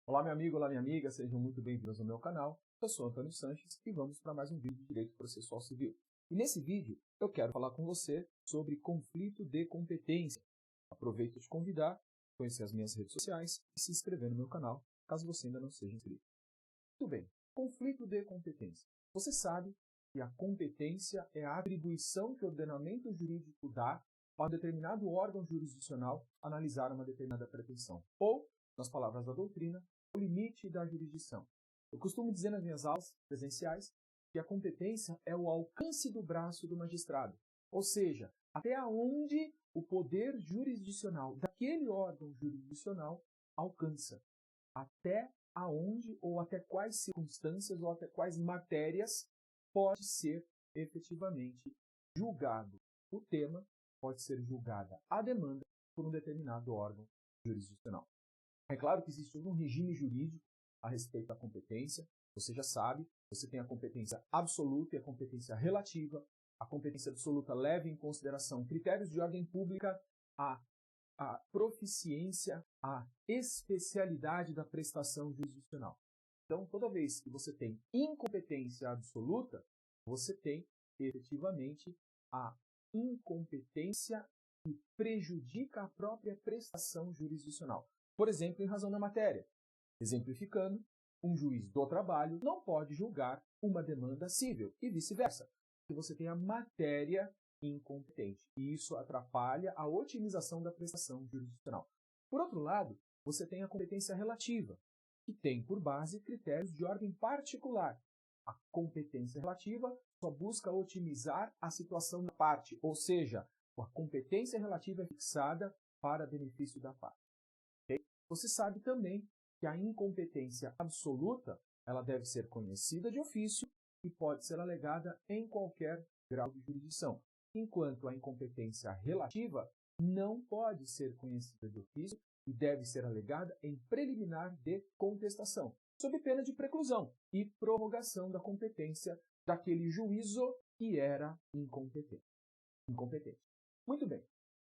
Olá, meu amigo, olá, minha amiga, sejam muito bem-vindos ao meu canal. Eu sou Antônio Sanches e vamos para mais um vídeo de Direito Processual Civil. E nesse vídeo eu quero falar com você sobre conflito de competência. Aproveito te convidar a conhecer as minhas redes sociais e se inscrever no meu canal, caso você ainda não seja inscrito. Muito bem, conflito de competência. Você sabe que a competência é a atribuição que o ordenamento jurídico dá a um determinado órgão jurisdicional analisar uma determinada pretensão, ou, nas palavras da doutrina, o limite da jurisdição. Eu costumo dizer nas minhas aulas presenciais que a competência é o alcance do braço do magistrado, ou seja, até onde o poder jurisdicional daquele órgão jurisdicional alcança, até aonde ou até quais circunstâncias ou até quais matérias pode ser efetivamente julgado o tema, pode ser julgada a demanda por um determinado órgão jurisdicional. É claro que existe todo um regime jurídico a respeito da competência. Você já sabe, você tem a competência absoluta e a competência relativa. A competência absoluta leva em consideração critérios de ordem pública, a proficiência, a especialidade da prestação jurisdicional. Então, toda vez que você tem incompetência absoluta, você tem efetivamente a incompetência que prejudica a própria prestação jurisdicional. Por exemplo, em razão da matéria. Exemplificando, um juiz do trabalho não pode julgar uma demanda civil e vice-versa, porque você tem a matéria incompetente. E isso atrapalha a otimização da prestação jurisdicional. Por outro lado, você tem a competência relativa, que tem por base critérios de ordem particular. A competência relativa só busca otimizar a situação da parte, ou seja, a competência relativa é fixada para benefício da parte. Okay? Você sabe também que a incompetência absoluta ela deve ser conhecida de ofício e pode ser alegada em qualquer grau de jurisdição, enquanto a incompetência relativa não pode ser conhecida de ofício e deve ser alegada em preliminar de contestação, sob pena de preclusão e prorrogação da competência daquele juízo que era incompetente. Muito bem.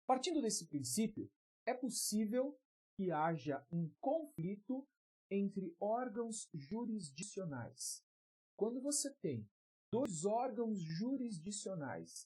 Partindo desse princípio, é possível que haja um conflito entre órgãos jurisdicionais. Quando você tem dois órgãos jurisdicionais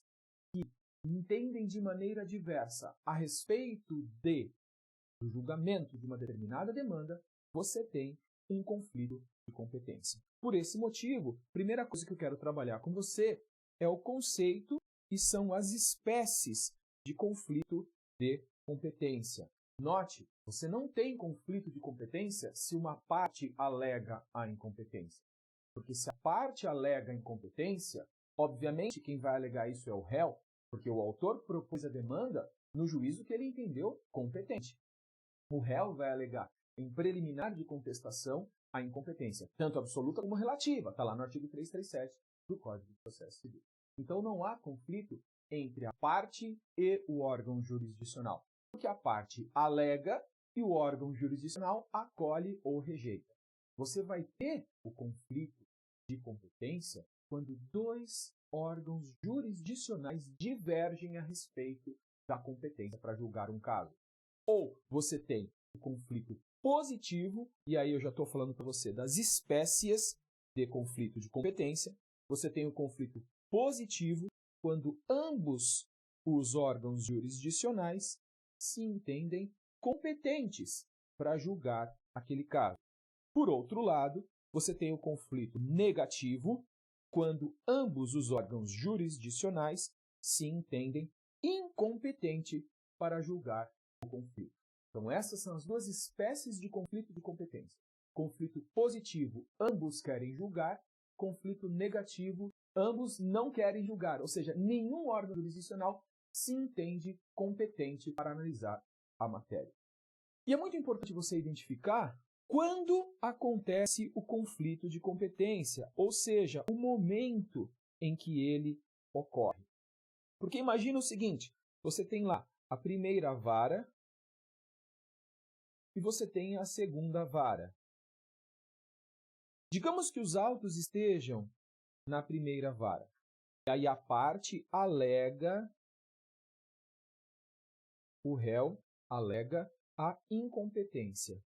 que entendem de maneira diversa a respeito do julgamento de uma determinada demanda, você tem um conflito de competência. Por esse motivo, a primeira coisa que eu quero trabalhar com você é o conceito e são as espécies de conflito de competência. Note, você não tem conflito de competência se uma parte alega a incompetência. Porque se a parte alega a incompetência, obviamente quem vai alegar isso é o réu, porque o autor propôs a demanda no juízo que ele entendeu competente. O réu vai alegar em preliminar de contestação a incompetência, tanto absoluta como relativa. Está lá no artigo 337 do Código de Processo Civil. Então não há conflito entre a parte e o órgão jurisdicional, porque a parte alega e o órgão jurisdicional acolhe ou rejeita. Você vai ter o conflito de competência quando dois órgãos jurisdicionais divergem a respeito da competência para julgar um caso. Ou você tem o conflito positivo, e aí eu já estou falando para você das espécies de conflito de competência. Você tem o conflito positivo quando ambos os órgãos jurisdicionais se entendem competentes para julgar aquele caso. Por outro lado, você tem o conflito negativo quando ambos os órgãos jurisdicionais se entendem incompetentes para julgar o conflito. Então, essas são as duas espécies de conflito de competência. Conflito positivo, ambos querem julgar. Conflito negativo, ambos não querem julgar. Ou seja, nenhum órgão jurisdicional se entende competente para analisar a matéria. E é muito importante você identificar quando acontece o conflito de competência, ou seja, o momento em que ele ocorre. Porque imagina o seguinte, você tem lá a primeira vara e você tem a segunda vara. Digamos que os autos estejam na primeira vara. E aí a parte alega, o réu alega a incompetência.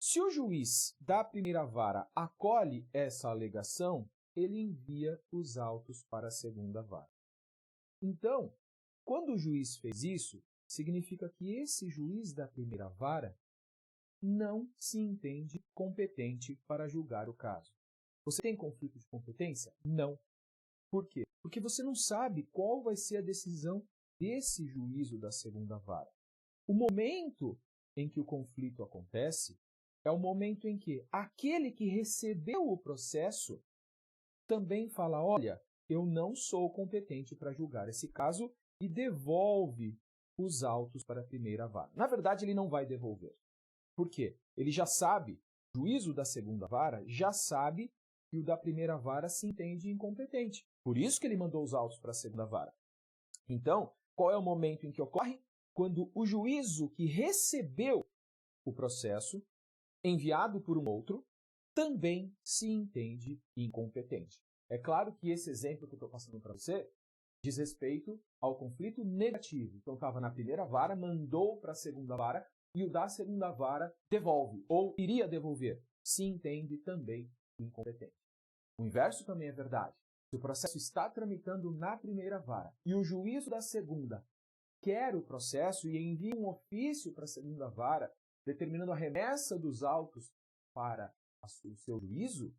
Se o juiz da primeira vara acolhe essa alegação, ele envia os autos para a segunda vara. Então, quando o juiz fez isso, significa que esse juiz da primeira vara não se entende competente para julgar o caso. Você tem conflito de competência? Não. Por quê? Porque você não sabe qual vai ser a decisão desse juízo da segunda vara. O momento em que o conflito acontece é o momento em que aquele que recebeu o processo também fala, olha, eu não sou competente para julgar esse caso e devolve os autos para a primeira vara. Na verdade, ele não vai devolver. Por quê? Ele já sabe, o juízo da segunda vara já sabe que o da primeira vara se entende incompetente. Por isso que ele mandou os autos para a segunda vara. Então, qual é o momento em que ocorre? Quando o juízo que recebeu o processo, enviado por um outro, também se entende incompetente. É claro que esse exemplo que eu estou passando para você diz respeito ao conflito negativo. Então, estava na primeira vara, mandou para a segunda vara, e o da segunda vara devolve, ou iria devolver, se entende também incompetente. O inverso também é verdade. Se o processo está tramitando na primeira vara e o juízo da segunda quer o processo e envia um ofício para a segunda vara, determinando a remessa dos autos para o seu juízo,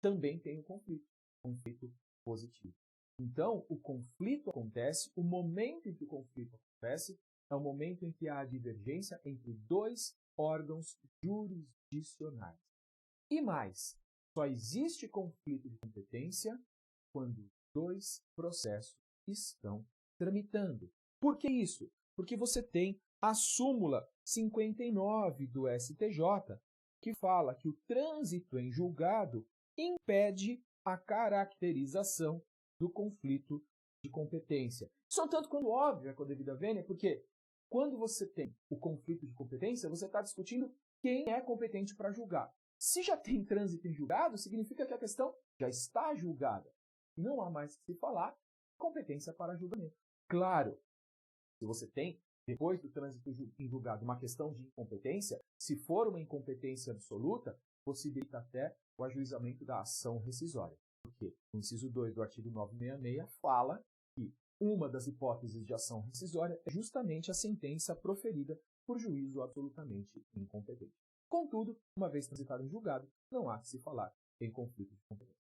também tem um conflito positivo. Então, o conflito acontece, o momento em que o conflito acontece é o momento em que há a divergência entre dois órgãos jurisdicionais. E mais, só existe conflito de competência quando dois processos estão tramitando. Por que isso? Porque você tem a súmula 59 do STJ, que fala que o trânsito em julgado impede a caracterização do conflito de competência. Isso é um tanto quanto óbvio com a devida vênia, porque quando você tem o conflito de competência, você está discutindo quem é competente para julgar. Se já tem trânsito em julgado, significa que a questão já está julgada. E não há mais que se falar competência para julgamento. Claro, se você tem, depois do trânsito em julgado, uma questão de incompetência, se for uma incompetência absoluta, possibilita até o ajuizamento da ação rescisória. Porque o inciso 2 do artigo 966 fala que uma das hipóteses de ação rescisória é justamente a sentença proferida por juízo absolutamente incompetente. Contudo, uma vez transitado em julgado, não há que se falar em conflito de competência.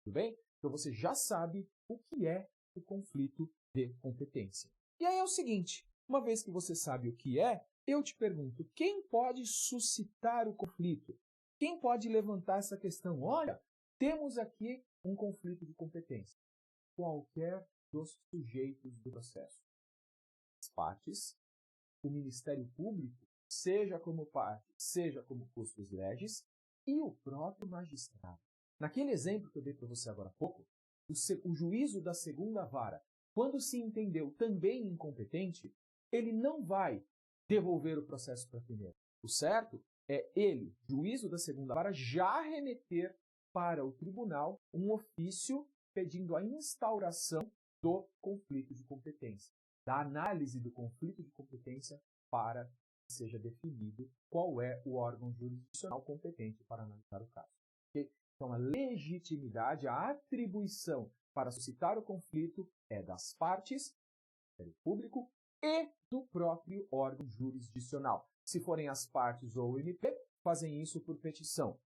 Tudo bem? Então você já sabe o que é o conflito de competência. E aí é o seguinte, uma vez que você sabe o que é, eu te pergunto, quem pode suscitar o conflito? Quem pode levantar essa questão? Olha, temos aqui um conflito de competência. Qualquer dos sujeitos do processo. As partes, o Ministério Público, seja como parte, seja como custos legis, e o próprio magistrado. Naquele exemplo que eu dei para você agora há pouco, o juízo da segunda vara, quando se entendeu também incompetente, ele não vai devolver o processo para a primeira. O certo é ele, juízo da segunda vara, já remeter para o tribunal um ofício pedindo a instauração do conflito de competência, da análise do conflito de competência para que seja definido qual é o órgão jurisdicional competente para analisar o caso. Okay? Então, a legitimidade, a atribuição para suscitar o conflito é das partes, do Ministério Público e do próprio órgão jurisdicional. Se forem as partes ou o MP, fazem isso por petição.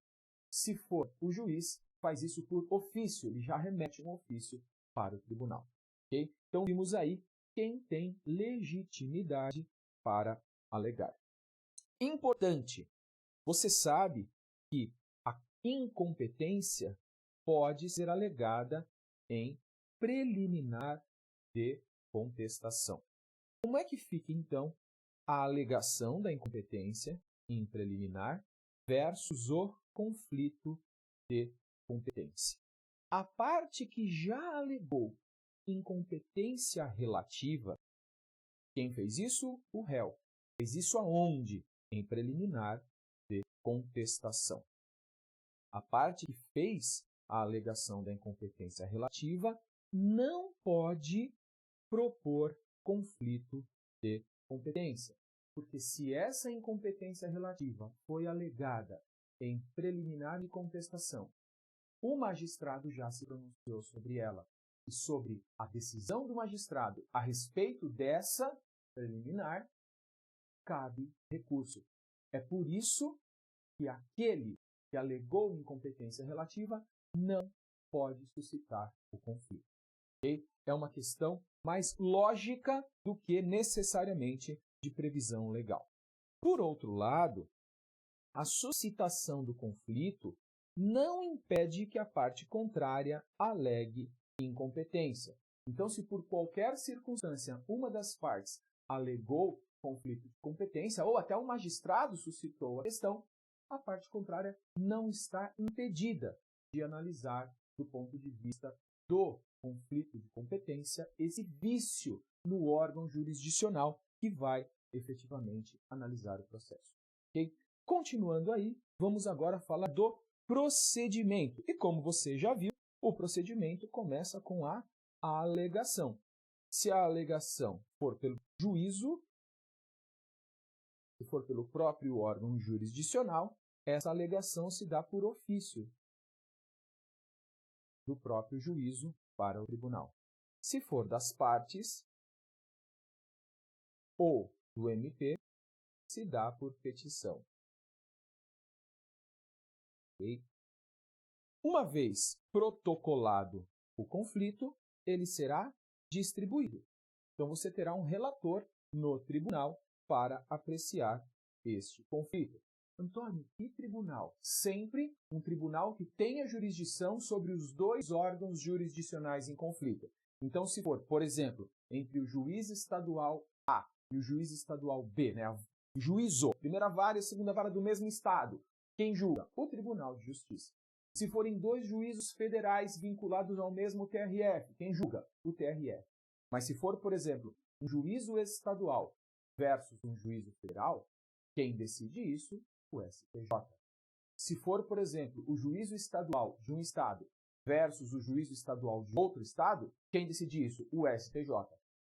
Se for o juiz, faz isso por ofício, ele já remete um ofício para o tribunal. Okay? Então, vimos aí quem tem legitimidade para alegar. Importante, você sabe que a incompetência pode ser alegada em preliminar de contestação. Como é que fica, então, a alegação da incompetência em preliminar versus o conflito de competência? A parte que já alegou incompetência relativa, quem fez isso? O réu. Fez isso aonde? Em preliminar de contestação. A parte que fez a alegação da incompetência relativa não pode propor conflito de competência. Porque se essa incompetência relativa foi alegada em preliminar de contestação, o magistrado já se pronunciou sobre ela e sobre a decisão do magistrado a respeito dessa preliminar, cabe recurso. É por isso que aquele que alegou incompetência relativa não pode suscitar o conflito. Okay? É uma questão mais lógica do que necessariamente de previsão legal. Por outro lado, a suscitação do conflito não impede que a parte contrária alegue incompetência. Então, se por qualquer circunstância uma das partes alegou conflito de competência, ou até o magistrado suscitou a questão, a parte contrária não está impedida de analisar, do ponto de vista do conflito de competência, esse vício no órgão jurisdicional que vai efetivamente analisar o processo. Okay? Continuando aí, vamos agora falar do procedimento. E como você já viu, o procedimento começa com a alegação. Se a alegação for pelo juízo, se for pelo próprio órgão jurisdicional, essa alegação se dá por ofício do próprio juízo para o tribunal. Se for das partes ou do MP, se dá por petição. Okay? Uma vez protocolado o conflito, ele será distribuído. Então, você terá um relator no tribunal para apreciar este conflito. Antônio, que tribunal? Sempre um tribunal que tenha jurisdição sobre os dois órgãos jurisdicionais em conflito. Então, se for, por exemplo, entre o juiz estadual A e o juiz estadual B, né? Juízo, primeira vara e segunda vara do mesmo estado, quem julga? O Tribunal de Justiça. Se forem dois juízos federais vinculados ao mesmo TRF, quem julga? O TRF. Mas se for, por exemplo, um juízo estadual versus um juízo federal, quem decide isso? O STJ. Se for, por exemplo, o juízo estadual de um estado versus o juízo estadual de outro estado, quem decide isso? O STJ.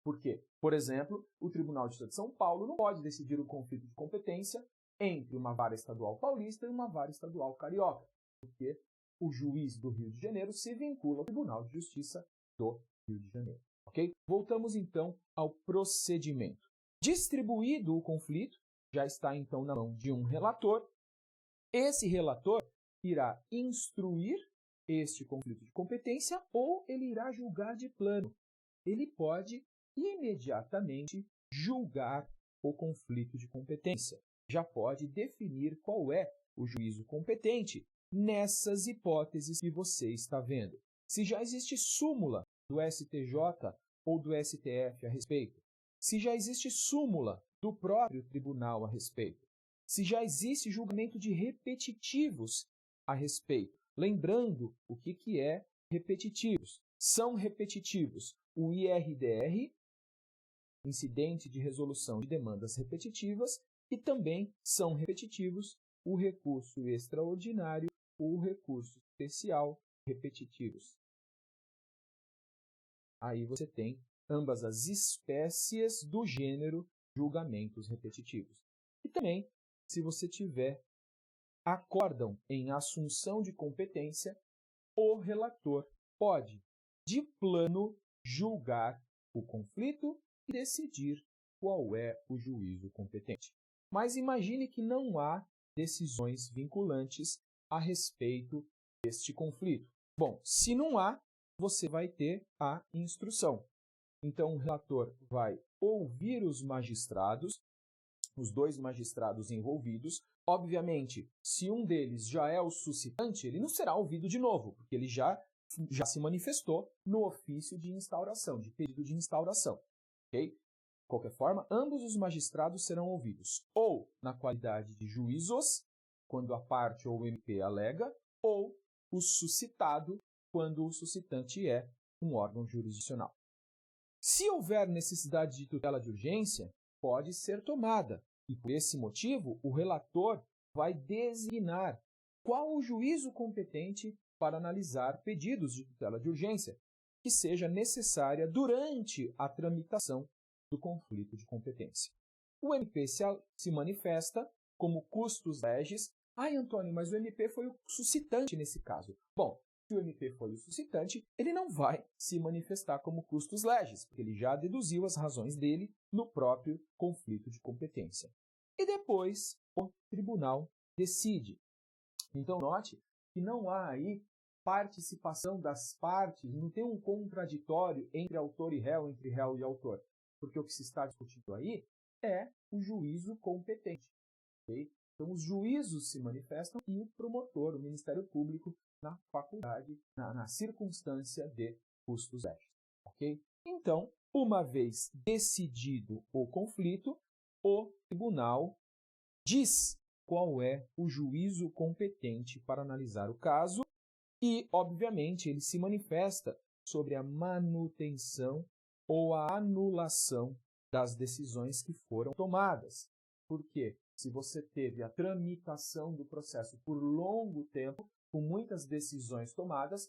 Por quê? Por exemplo, o Tribunal de Justiça de São Paulo não pode decidir o conflito de competência entre uma vara estadual paulista e uma vara estadual carioca, porque o juiz do Rio de Janeiro se vincula ao Tribunal de Justiça do Rio de Janeiro. Ok? Voltamos então ao procedimento. Distribuído o conflito, já está então na mão de um relator. Esse relator irá instruir este conflito de competência ou ele irá julgar de plano. Ele pode imediatamente julgar o conflito de competência. Já pode definir qual é o juízo competente nessas hipóteses que você está vendo. Se já existe súmula do STJ ou do STF a respeito, se já existe súmula do próprio tribunal a respeito, se já existe julgamento de repetitivos a respeito. Lembrando o que é repetitivos. São repetitivos o IRDR, Incidente de Resolução de Demandas Repetitivas, e também são repetitivos o recurso extraordinário ou o recurso especial repetitivos. Aí você tem ambas as espécies do gênero julgamentos repetitivos. E também, se você tiver acórdão em assunção de competência, o relator pode, de plano, julgar o conflito e decidir qual é o juízo competente. Mas imagine que não há decisões vinculantes a respeito deste conflito. Bom, se não há, você vai ter a instrução. Então, o relator vai ouvir os magistrados, os dois magistrados envolvidos. Obviamente, se um deles já é o suscitante, ele não será ouvido de novo, porque ele já se manifestou no ofício de instauração, de pedido de instauração. Okay? De qualquer forma, ambos os magistrados serão ouvidos, ou na qualidade de juízos, quando a parte ou o MP alega, ou o suscitado, quando o suscitante é um órgão jurisdicional. Se houver necessidade de tutela de urgência, pode ser tomada, e por esse motivo o relator vai designar qual o juízo competente para analisar pedidos de tutela de urgência que seja necessária durante a tramitação do conflito de competência. O MP se manifesta como custos legis. Ai, Antônio, mas o MP foi o suscitante nesse caso. Bom, se o MP foi o suscitante, ele não vai se manifestar como custos legis, porque ele já deduziu as razões dele no próprio conflito de competência. E depois, o tribunal decide. Então, note que não há aí participação das partes, não tem um contraditório entre autor e réu, entre réu e autor, porque o que se está discutindo aí é o juízo competente. Okay? Então, os juízos se manifestam e o promotor, o Ministério Público, na faculdade, na circunstância de custos legis. Okay? Então, uma vez decidido o conflito, o tribunal diz qual é o juízo competente para analisar o caso e, obviamente, ele se manifesta sobre a manutenção ou a anulação das decisões que foram tomadas. Porque se você teve a tramitação do processo por longo tempo, com muitas decisões tomadas,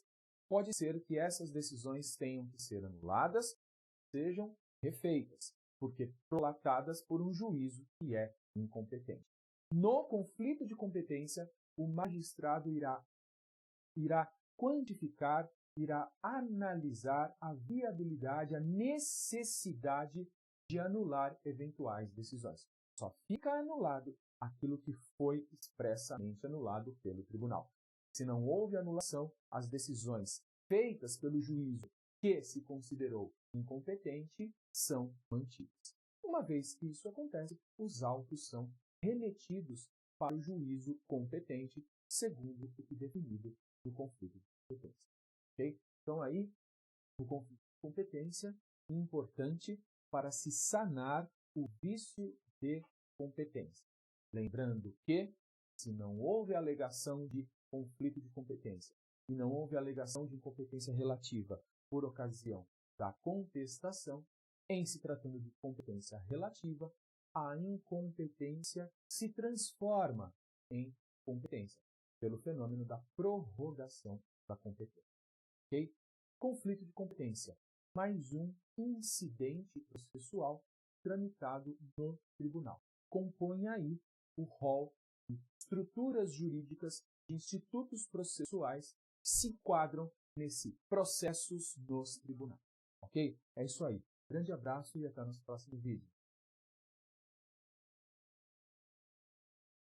pode ser que essas decisões tenham que ser anuladas, sejam refeitas, porque prolatadas por um juízo que é incompetente. No conflito de competência, o magistrado irá quantificar, irá analisar a viabilidade, a necessidade de anular eventuais decisões. Só fica anulado aquilo que foi expressamente anulado pelo tribunal. Se não houve anulação, as decisões feitas pelo juízo que se considerou incompetente são mantidas. Uma vez que isso acontece, os autos são remetidos para o juízo competente, segundo o que definido no conflito de competência. Okay? Então, aí, o conflito de competência é importante para se sanar o vício de competência. Lembrando que, se não houve alegação de conflito de competência e não houve alegação de incompetência relativa por ocasião da contestação, em se tratando de competência relativa, a incompetência se transforma em competência, pelo fenômeno da prorrogação da competência. Okay? Conflito de competência. Mais um incidente processual tramitado no tribunal. Compõe aí o rol de estruturas jurídicas de institutos processuais que se enquadram nesse processos nos tribunais. Ok? É isso aí. Grande abraço e até o nosso próximo vídeo.